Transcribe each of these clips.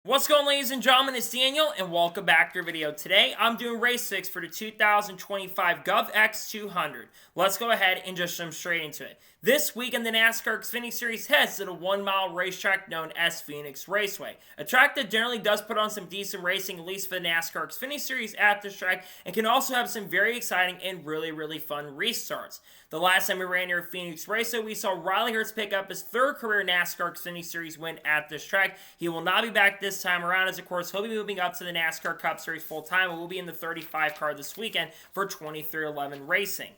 What's going on, ladies and gentlemen? It's Daniel, and welcome back to your video. Today, I'm doing race 6 for the 2025 GOVX 200. Let's go ahead and just jump straight into it. This weekend, the NASCAR Xfinity Series heads to the 1-mile racetrack known as Phoenix Raceway. A track that generally does put on some decent racing, at least for the NASCAR Xfinity Series at this track, and can also have some very exciting and really fun restarts. The last time we ran here at Phoenix Raceway, we saw Riley Hurts pick up his third career NASCAR Xfinity Series win at this track. He will not be back this time around, as of course he'll be moving up to the NASCAR Cup Series full time and will be in the 35 car this weekend for 2311 Racing.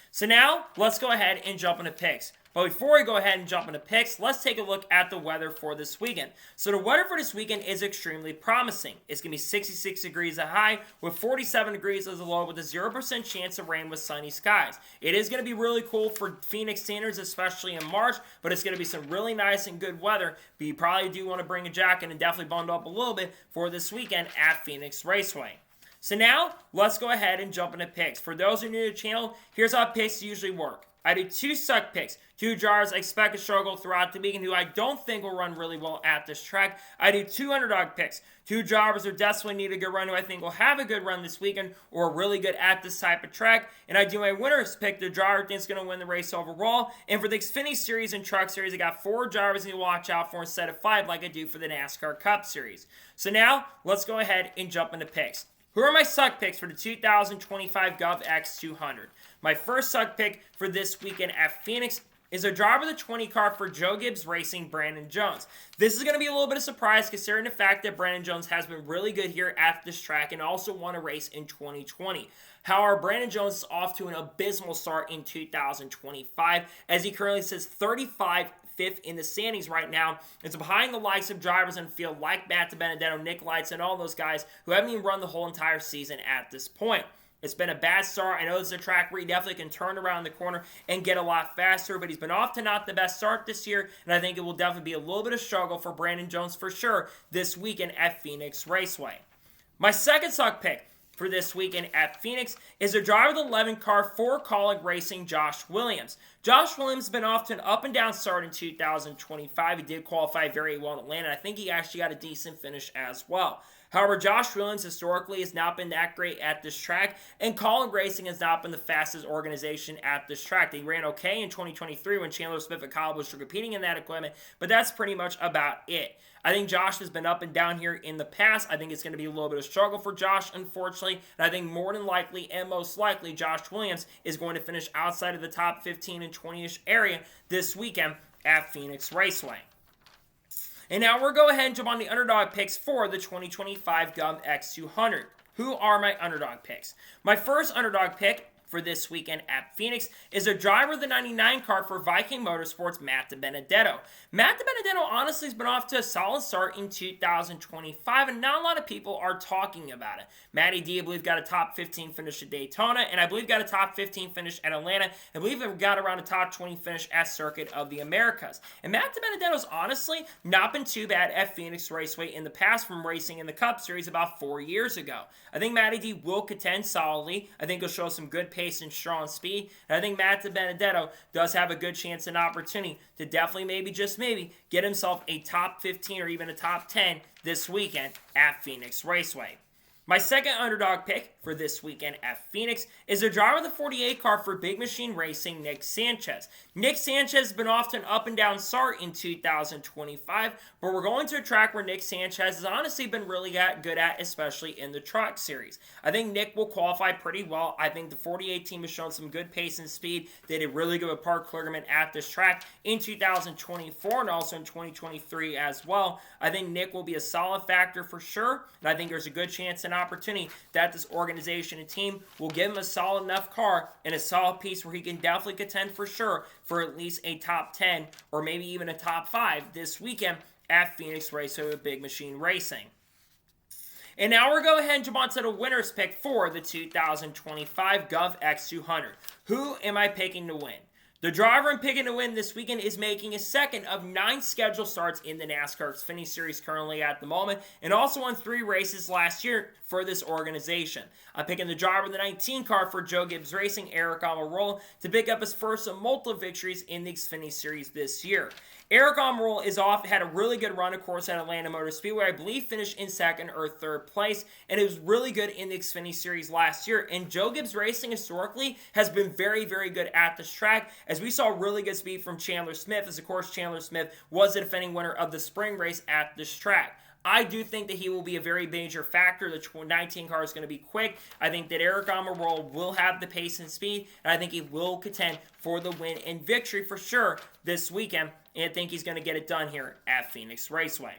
So now, let's go ahead and jump into picks. But before we go ahead and jump into picks, let's take a look at the weather for this weekend. So the weather for this weekend is extremely promising. It's going to be 66 degrees at high with 47 degrees as a low with a 0% chance of rain with sunny skies. It is going to be really cool for Phoenix standards, especially in March, but it's going to be some really nice and good weather. But you probably do want to bring a jacket and definitely bundle up a little bit for this weekend at Phoenix Raceway. So now, let's go ahead and jump into picks. For those who are new to the channel, here's how picks usually work. I do 2 suck picks, 2 drivers I expect to struggle throughout the weekend who I don't think will run really well at this track. I do 2 underdog picks, 2 drivers who desperately need a good run who I think will have a good run this weekend or are really good at this type of track. And I do my winners pick, the driver I think is going to win the race overall. And for the Xfinity Series and Truck Series, I got 4 drivers I need to watch out for instead of 5 like I do for the NASCAR Cup Series. So now, let's go ahead and jump into picks. Who are my suck picks for the 2025 GOVX 200? My first suck pick for this weekend at Phoenix is a driver of the 20 car for Joe Gibbs Racing, Brandon Jones. This is going to be a little bit of a surprise considering the fact that Brandon Jones has been really good here at this track and also won a race in 2020. However, Brandon Jones is off to an abysmal start in 2025 as he currently sits 35th in the standings right now. It's behind the likes of drivers in the field like Matt Benedetto, Nick Lights, and all those guys who haven't even run the whole entire season at this point. It's been a bad start. I know this is a track where he definitely can turn around the corner and get a lot faster, but he's been off to not the best start this year, and I think it will definitely be a little bit of struggle for Brandon Jones for sure this weekend at Phoenix Raceway. My second suck pick for this weekend at Phoenix is a driver of the 11 car for Colleague Racing, Josh Williams. Josh Williams has been off to an up and down start in 2025. He did qualify very well in Atlanta. I think he actually got a decent finish as well. However, Josh Williams historically has not been that great at this track, and Colleague Racing has not been the fastest organization at this track. They ran okay in 2023 when Chandler Smith and Kyle Busch were competing in that equipment, but that's pretty much about it. I think Josh has been up and down here in the past. I think it's going to be a little bit of struggle for Josh, unfortunately, and I think more than likely and most likely Josh Williams is going to finish outside of the top 15 and 20-ish area this weekend at Phoenix Raceway. And now we'll go ahead and jump on the underdog picks for the 2025 GOVX 200. Who are my underdog picks? My first underdog pick for this weekend at Phoenix is a driver of the 99 car for Viking Motorsports, Matt Benedetto. Matt Benedetto honestly has been off to a solid start in 2025, and not a lot of people are talking about it. Matty D, I believe, got a top 15 finish at Daytona, and I believe got a top 15 finish at Atlanta. I believe he got around a top 20 finish at Circuit of the Americas. And Matt Benedetto's honestly not been too bad at Phoenix Raceway in the past from racing in the Cup Series about 4 years ago. I think Matty D will contend solidly. I think he'll show some good pace and strong speed. And I think Matt Benedetto does have a good chance and opportunity to definitely maybe get himself a top 15 or even a top 10 this weekend at Phoenix Raceway. My second underdog pick for this weekend at Phoenix is a driver of the 48 car for Big Machine Racing, Nick Sanchez. Nick Sanchez has been off to an up and down start in 2025, but we're going to a track where Nick Sanchez has honestly been really good at, especially in the Truck Series. I think Nick will qualify pretty well. I think the 48 team has shown some good pace and speed. They did really good with Park Kligerman at this track in 2024 and also in 2023 as well. I think Nick will be a solid factor for sure, and I think there's a good chance and opportunity that this organization and team will give him a solid enough car and a solid piece where he can definitely contend for sure for at least a top 10 or maybe even a top 5 this weekend at Phoenix Raceway with Big Machine Racing. And now we're going to go ahead and jump on to the winner's pick for the 2025 GOVX 200. Who am I picking to win? The driver I'm picking to win this weekend is making a second of 9 scheduled starts in the NASCAR Xfinity Series currently at the moment, and also won 3 races last year for this organization. I'm picking the driver of the 19 car for Joe Gibbs Racing, Eric Almirola, to pick up his first of multiple victories in the Xfinity Series this year. Eric Almirola had a really good run, of course, at Atlanta Motor Speedway. I believe finished in second or third place, and it was really good in the Xfinity Series last year. And Joe Gibbs Racing historically has been very, very good at this track, as we saw really good speed from Chandler Smith, as of course Chandler Smith was the defending winner of the spring race at this track. I do think that he will be a very major factor. The 19 car is going to be quick. I think that Eric Almirola will have the pace and speed, and I think he will contend for the win and victory for sure this weekend, and I think he's going to get it done here at Phoenix Raceway.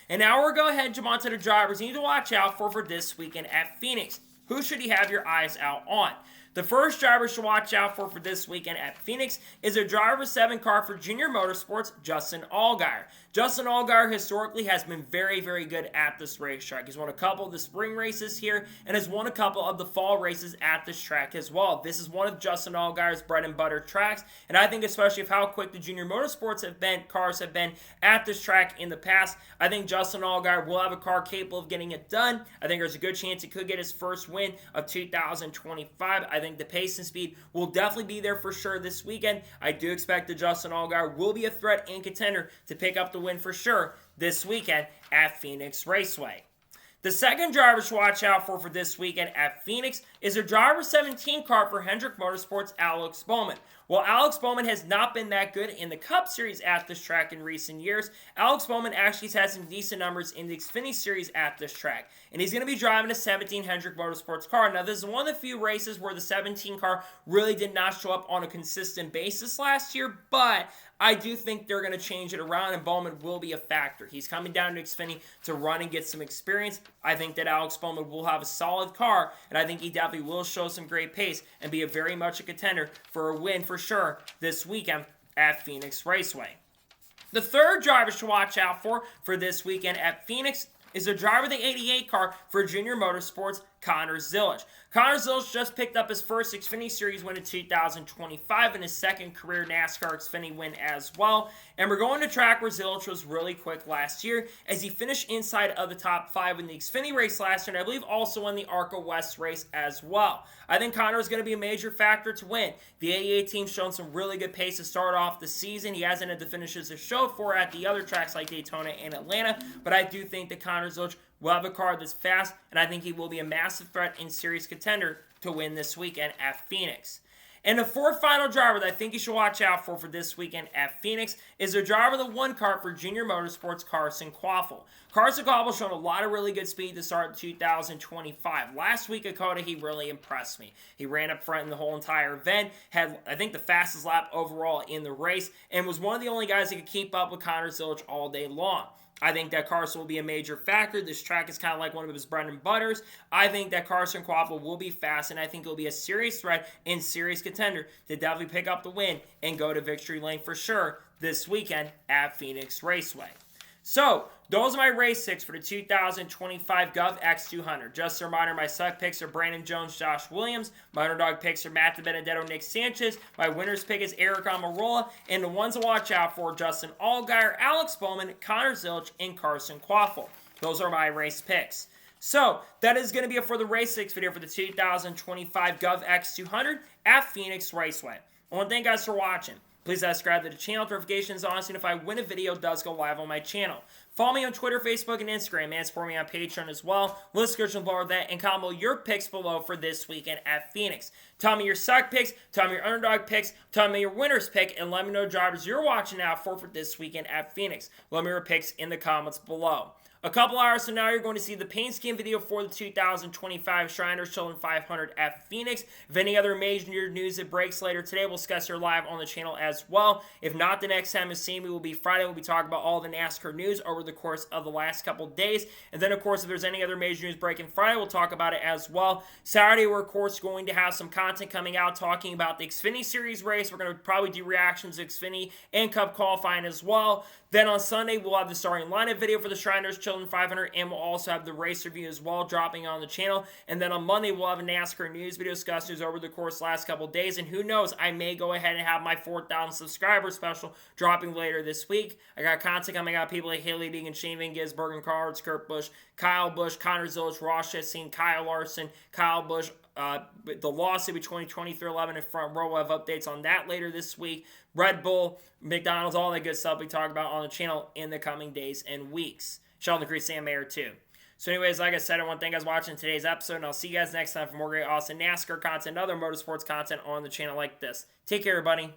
And now we're going to go ahead and jump on to the drivers you need to watch out for this weekend at Phoenix. Who should you have your eyes out on? The first driver to watch out for this weekend at Phoenix is a driver 7 car for Junior Motorsports, Justin Allgaier. Justin Allgaier historically has been very, very good at this racetrack. He's won a couple of the spring races here and has won a couple of the fall races at this track as well. This is one of Justin Allgaier's bread and butter tracks, and I think especially of how quick the Junior Motorsports cars have been at this track in the past, I think Justin Allgaier will have a car capable of getting it done. I think there's a good chance he could get his first win of 2025. I think the pace and speed will definitely be there for sure this weekend. I do expect that Justin Allgaier will be a threat and contender to pick up the win for sure this weekend at Phoenix Raceway. The second driver to watch out for this weekend at Phoenix is a driver 17 car for Hendrick Motorsports, Alex Bowman. While Alex Bowman has not been that good in the Cup Series at this track in recent years, Alex Bowman actually has had some decent numbers in the Xfinity Series at this track. And he's going to be driving a 17 Hendrick Motorsports car. Now, this is one of the few races where the 17 car really did not show up on a consistent basis last year, but I do think they're going to change it around, and Bowman will be a factor. He's coming down to Xfinity to run and get some experience. I think that Alex Bowman will have a solid car, and I think he definitely will show some great pace and be very much a contender for a win for sure this weekend at Phoenix Raceway. The third driver to watch out for this weekend at Phoenix is a driver of the 88 car for Junior Motorsports, Connor Zilisch. Connor Zilisch just picked up his first Xfinity Series win in 2025 and his second career NASCAR Xfinity win as well. And we're going to track where Zilisch was really quick last year as he finished inside of the top 5 in the Xfinity race last year, and I believe also won the ARCA West race as well. I think Connor is going to be a major factor to win. The 88 team's shown some really good pace to start off the season. He hasn't had the finishes to show for at the other tracks like Daytona and Atlanta, but I do think that Connor Zilisch will have a car that's fast, and I think he will be a massive threat and serious contender to win this weekend at Phoenix. And the fourth final driver that I think you should watch out for this weekend at Phoenix is a driver of the 1 car for Junior Motorsports, Carson Quaffle. Carson Quaffle showed a lot of really good speed to start 2025. Last week at COTA, he really impressed me. He ran up front in the whole entire event, had, I think, the fastest lap overall in the race, and was one of the only guys that could keep up with Connor Zilisch all day long. I think that Carson will be a major factor. This track is kind of like one of his bread and butters. I think that Carson Quaffle will be fast, and I think he'll be a serious threat and serious contender to definitely pick up the win and go to victory lane for sure this weekend at Phoenix Raceway. So, those are my race picks for the 2025 GOVX 200. Just a reminder, my suck picks are Brandon Jones, Josh Williams. My underdog picks are Matt Benedetto, Nick Sanchez. My winner's pick is Eric Almirola. And the ones to watch out for, Justin Allgaier, Alex Bowman, Connor Zilisch, and Carson Quaffle. Those are my race picks. So, that is going to be it for the race picks video for the 2025 GOVX 200 at Phoenix Raceway. I want to thank you guys for watching. Please subscribe to the channel, notifications on, and if I win a video, it does go live on my channel. Follow me on Twitter, Facebook, and Instagram, and support me on Patreon as well. List description below that, and comment your picks below for this weekend at Phoenix. Tell me your suck picks, tell me your underdog picks, tell me your winner's pick, and let me know drivers you're watching out for this weekend at Phoenix. Let me know your picks in the comments below. A couple hours from now, you're going to see the paint scheme video for the 2025 Shriners Children 500 at Phoenix. If any other major news that breaks later today, we'll discuss here live on the channel as well. If not, the next time you see me will be Friday. We'll be talking about all the NASCAR news over the course of the last couple days. And then, of course, if there's any other major news breaking Friday, we'll talk about it as well. Saturday, we're, of course, going to have some content coming out talking about the Xfinity Series race. We're going to probably do reactions to Xfinity and Cup qualifying as well. Then on Sunday, we'll have the starting lineup video for the Shriners Children Sheldon 500, and we'll also have the race review as well dropping on the channel. And then on Monday, we'll have a NASCAR news video, discuss news over the course of the last couple days. And who knows, I may go ahead and have my 4,000 subscriber special dropping later this week. I got content coming out, people like Haley Deegan, Shane Van Gisbergen, Cards, Kurt Busch, Kyle Busch, Connor Zillich, Ross Chastain, Kyle Larson, Kyle Busch, the lawsuit between 2311 and Front Row. We'll have updates on that later this week. Red Bull, McDonald's, all that good stuff we talk about on the channel in the coming days and weeks. Sheldon Creed, Sam Mayer too. So anyways, like I said, I want to thank you guys for watching today's episode, and I'll see you guys next time for more great, awesome NASCAR content and other motorsports content on the channel like this. Take care, everybody.